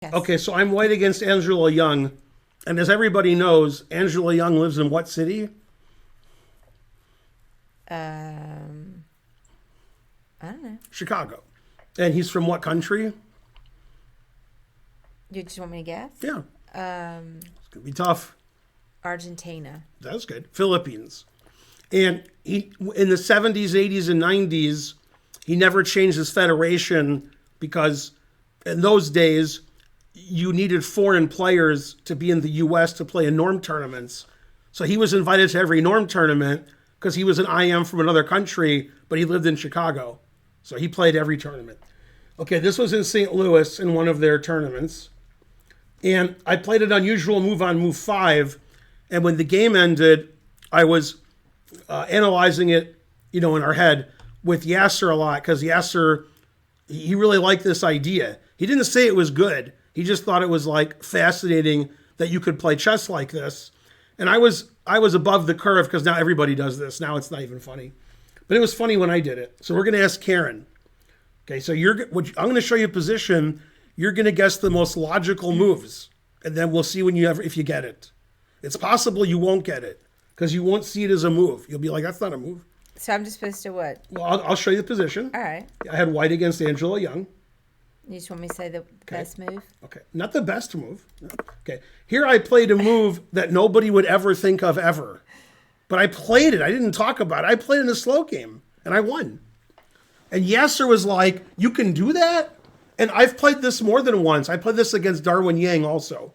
Yes. Okay, so I'm white against Angelo Young. And as everybody knows, Angelo Young lives in what city? Um, I don't know. Chicago. And he's from what country? You just want me to guess? Yeah, Um, it's going to be tough. Argentina. That's good. Philippines. And he, in the 70s, 80s, and 90s, he never changed his federation because in those days, you needed foreign players to be in the U.S. to play in norm tournaments. So he was invited to every norm tournament because he was an IM from another country, but he lived in Chicago. So he played every tournament. Okay, this was in St. Louis in one of their tournaments. And I played an unusual move on move 5. And when the game ended, I was analyzing it, in our head with Yasser a lot because Yasser, he really liked this idea. He didn't say it was good. He just thought it was like fascinating that you could play chess like this. And I was above the curve because now everybody does this. Now it's not even funny. But it was funny when I did it. So we're going to ask Karen. Okay, so I'm going to show you a position. You're going to guess the most logical moves. And then we'll see if you get it. It's possible you won't get it because you won't see it as a move. You'll be like, that's not a move. So I'm just supposed to what? Well, I'll show you the position. All right. I had white against Angelo Young. You just want me to say the best move? Okay, not the best move. No. Okay, here I played a move that nobody would ever think of ever. But I played it. I didn't talk about it. I played in a slow game, and I won. And Yasser was like, you can do that? And I've played this more than once. I played this against Darwin Yang also.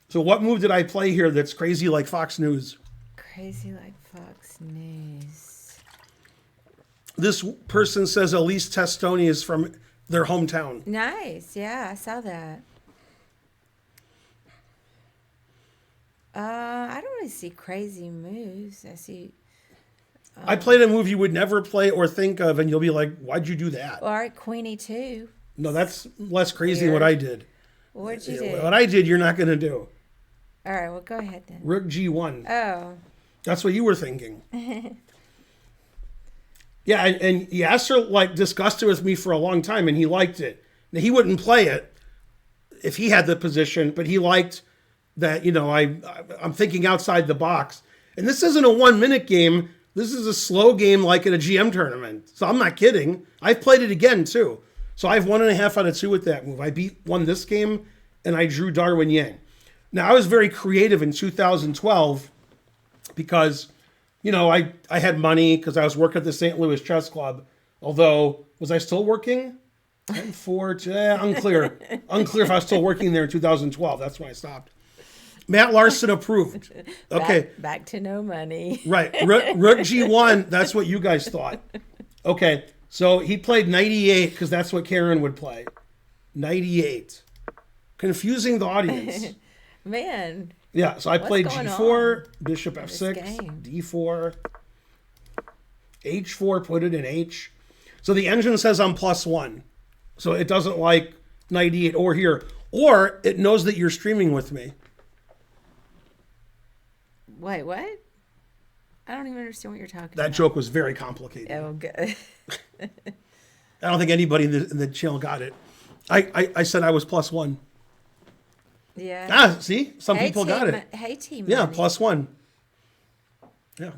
So what move did I play here that's crazy like Fox News? Crazy like Fox News. This person says Elise Testoni is from their hometown. Nice. Yeah, I saw that. I don't really see crazy moves. I see. I played a move you would never play or think of, and you'll be like, why'd you do that? All right, Queen E2. No, that's less crazy than Weird. what I did. What'd you do? What I did, you're not going to do. All right, well, go ahead then. Rook G1. Oh. That's what you were thinking. Yeah, and Yasser discussed it with me for a long time, and he liked it. Now, he wouldn't play it if he had the position, but he liked that, I'm thinking outside the box. And this isn't a 1-minute game. This is a slow game like in a GM tournament. So I'm not kidding. I've played it again, too. So I have 1.5 out of 2 with that move. I won this game, and I drew Darwin Yang. Now, I was very creative in 2012 because, I had money because I was working at the St. Louis Chess Club. Although, was I still working? Unclear. Unclear if I was still working there in 2012. That's when I stopped. Matt Larson approved. Okay. Back to no money. Right. Rook G1, that's what you guys thought. Okay. So he played 98 because that's what Karen would play. 98. Confusing the audience. Man. Yeah, so I played G4, Bishop F6, D4, H4, put it in H. So the engine says I'm +1. So it doesn't like 98 or here. Or it knows that you're streaming with me. Wait, what? I don't even understand what you're talking about. That joke was very complicated. Oh, good. I don't think anybody in the channel got it. I said I was +1. Yeah. See? Some people got it. Hey, team. Yeah, money. +1. Yeah.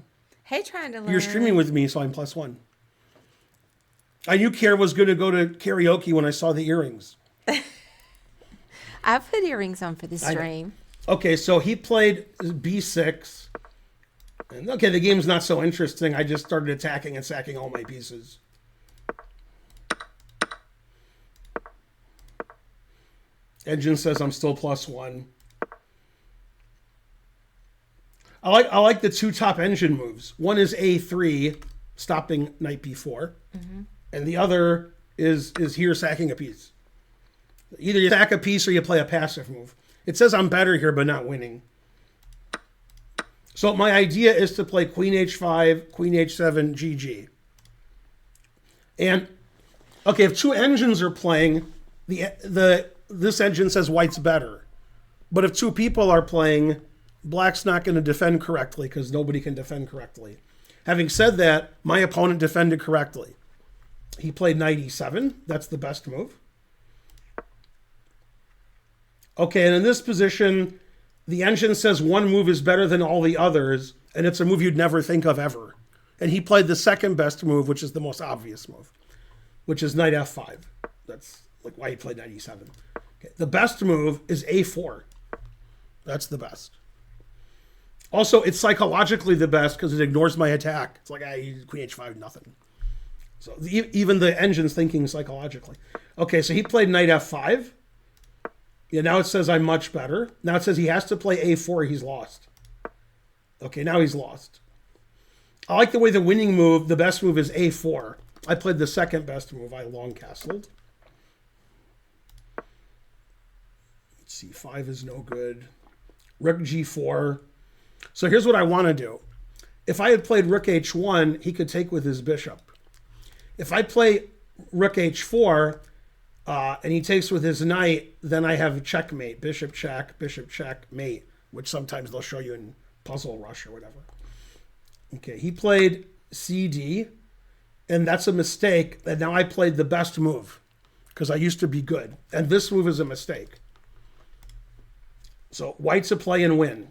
Hey, trying to learn. You're streaming with me, so I'm +1. I knew Kara was going to go to karaoke when I saw the earrings. I put earrings on for the stream. Okay, so he played B6. And okay, the game's not so interesting. I just started attacking and sacking all my pieces. Engine says I'm still +1. I like the 2 top engine moves. One is A3, stopping knight B4. Mm-hmm. And the other is here sacking a piece. Either you sack a piece or you play a passive move. It says I'm better here, but not winning. So my idea is to play Queen H5, Queen H7, GG. And, okay, if 2 engines are playing, this engine says white's better. But if 2 people are playing, black's not going to defend correctly because nobody can defend correctly. Having said that, my opponent defended correctly. He played knight E7. That's the best move. Okay, and in this position, the engine says one move is better than all the others, and it's a move you'd never think of ever. And he played the second best move, which is the most obvious move, which is knight f5. That's like why he played knight e7. Okay, the best move is a4. That's the best. Also, it's psychologically the best because it ignores my attack. It's like, queen h5, nothing. So even the engine's thinking psychologically. Okay, so he played knight f5. Yeah, now it says I'm much better. Now it says he has to play a4. He's lost. Okay, now he's lost. I like the way the winning move, the best move is a4. I played the second best move. I long castled. c5 is no good. Rook g4. So here's what I want to do. If I had played rook h1, he could take with his bishop. If I play rook h4 and he takes with his knight, then I have checkmate, bishop check, mate, which sometimes they'll show you in Puzzle Rush or whatever. Okay, he played cd, and that's a mistake. And now I played the best move because I used to be good. And this move is a mistake. So white's a play and win.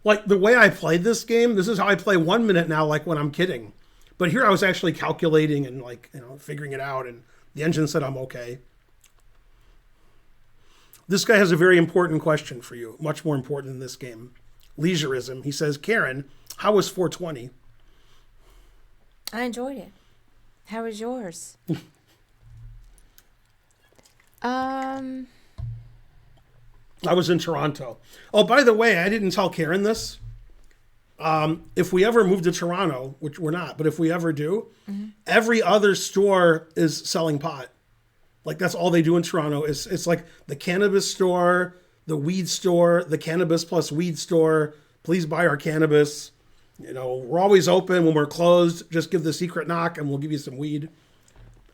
Like the way I played this game, this is how I play 1 minute now, like when I'm kidding. But here I was actually calculating and figuring it out, and the engine said I'm okay. This guy has a very important question for you, much more important than this game. Leisureism. He says, Karen, how was 420? I enjoyed it. How was yours? I was in Toronto. Oh, by the way, I didn't tell Karen this. If we ever move to Toronto, which we're not, but if we ever do, every other store is selling pot. Like that's all they do in Toronto. It's like the cannabis store, the weed store, the cannabis plus weed store. Please buy our cannabis. We're always open. When we're closed, just give the secret knock and we'll give you some weed.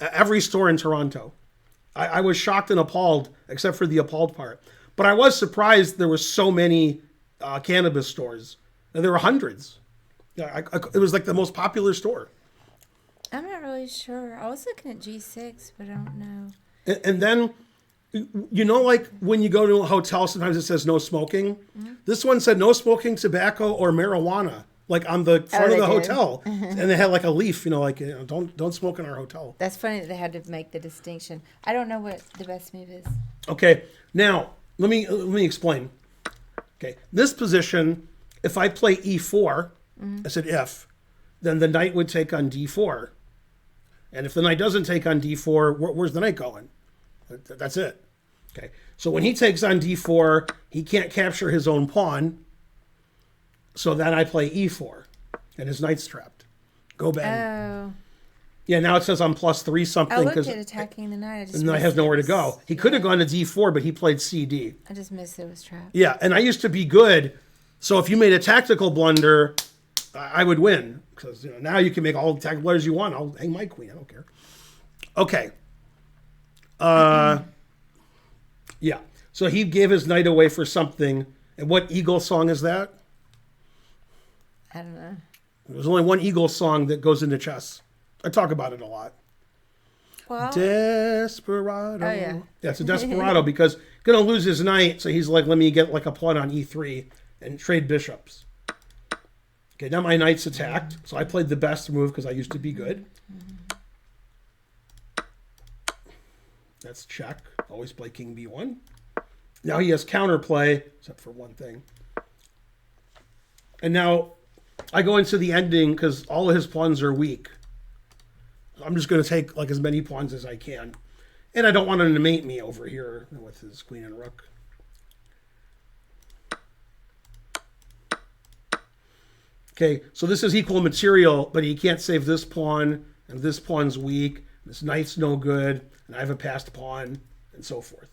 Every store in Toronto. I was shocked and appalled, except for the appalled part. But I was surprised there were so many cannabis stores. And there were hundreds. Yeah, it was like the most popular store. I'm not really sure. I was looking at G6, but I don't know. And then, like when you go to a hotel, sometimes it says no smoking. Mm-hmm. This one said no smoking, tobacco, or marijuana, like on the front of the hotel. And they had like a leaf, don't smoke in our hotel. That's funny that they had to make the distinction. I don't know what the best move is. Okay, now let me explain. Okay, this position, if I play e4, I said if, then the knight would take on d4. And if the knight doesn't take on d4, where's the knight going? That's it. Okay, so when he takes on d4, he can't capture his own pawn. So then I play e4, and his knight's trapped. Go bang. Oh. Yeah, now it says I'm +3 something. I looked at attacking the knight. The knight has nowhere to go. He could have gone to d4, but he played cd. I just missed it was trapped. Yeah, and I used to be good. So if you made a tactical blunder, I would win. Because now you can make all the tactical blunders you want. I'll hang my queen. I don't care. Okay. Yeah. So he gave his knight away for something. And what Eagle song is that? I don't know. There's only one Eagle song that goes into chess. I talk about it a lot. Well, Desperado. Oh, yeah. Yeah, it's a Desperado because he's going to lose his knight. So he's like, let me get like a pawn on e3 and trade bishops. Okay, now my knight's attacked. So I played the best move because I used to be good. That's check. Always play king b1. Now he has counterplay, except for one thing. And now I go into the ending because all of his pawns are weak. I'm just going to take like as many pawns as I can. And I don't want him to mate me over here with his queen and rook. Okay, so this is equal material, but he can't save this pawn, and this pawn's weak, this knight's no good, and I have a passed pawn, and so forth.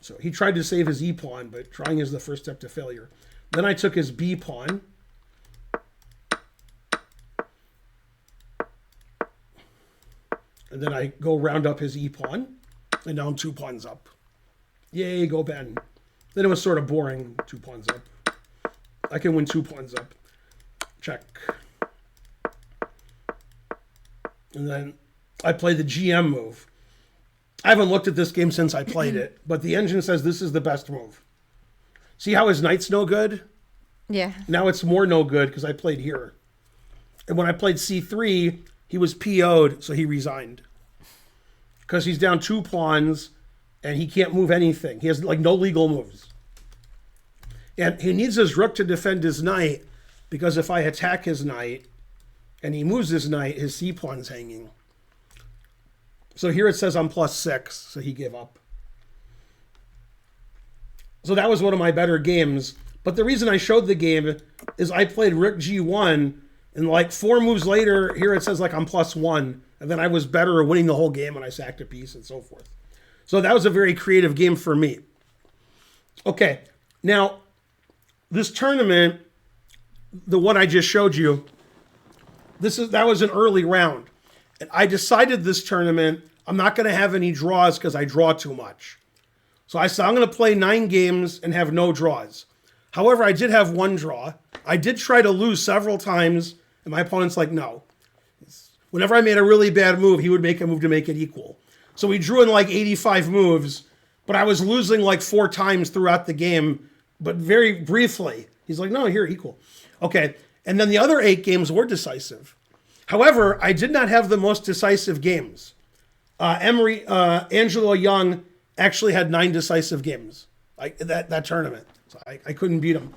So he tried to save his e-pawn, but trying is the first step to failure. Then I took his b-pawn. And then I go round up his e-pawn, and now I'm 2 pawns up. Yay, go Ben. Then it was sort of boring, 2 pawns up. I can win 2 pawns up. Check. And then I play the GM move. I haven't looked at this game since I played it, but the engine says this is the best move. See how his knight's no good? Yeah. Now it's more no good because I played here. And when I played C3, he was PO'd, so he resigned. Because he's down 2 pawns and he can't move anything. He has like no legal moves. And he needs his rook to defend his knight because if I attack his knight and he moves his knight, his C pawn's hanging. So here it says I'm +6, so he gave up. So that was one of my better games. But the reason I showed the game is I played rook G1, and like 4 moves later, here it says like I'm +1, and then I was better at winning the whole game when I sacked a piece and so forth. So that was a very creative game for me. Okay, now this tournament, the one I just showed you, that was an early round. And I decided this tournament, I'm not going to have any draws because I draw too much. So I said I'm going to play 9 games and have no draws. However, I did have 1 draw. I did try to lose several times, and my opponent's like, no. Whenever I made a really bad move, he would make a move to make it equal. So we drew in like 85 moves, but I was losing like 4 times throughout the game, but very briefly. He's like, no, here, equal. Okay, and then the other 8 games were decisive. However, I did not have the most decisive games. Angelo Young actually had 9 decisive games, that tournament. So I couldn't beat him.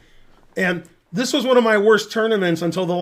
And this was one of my worst tournaments until the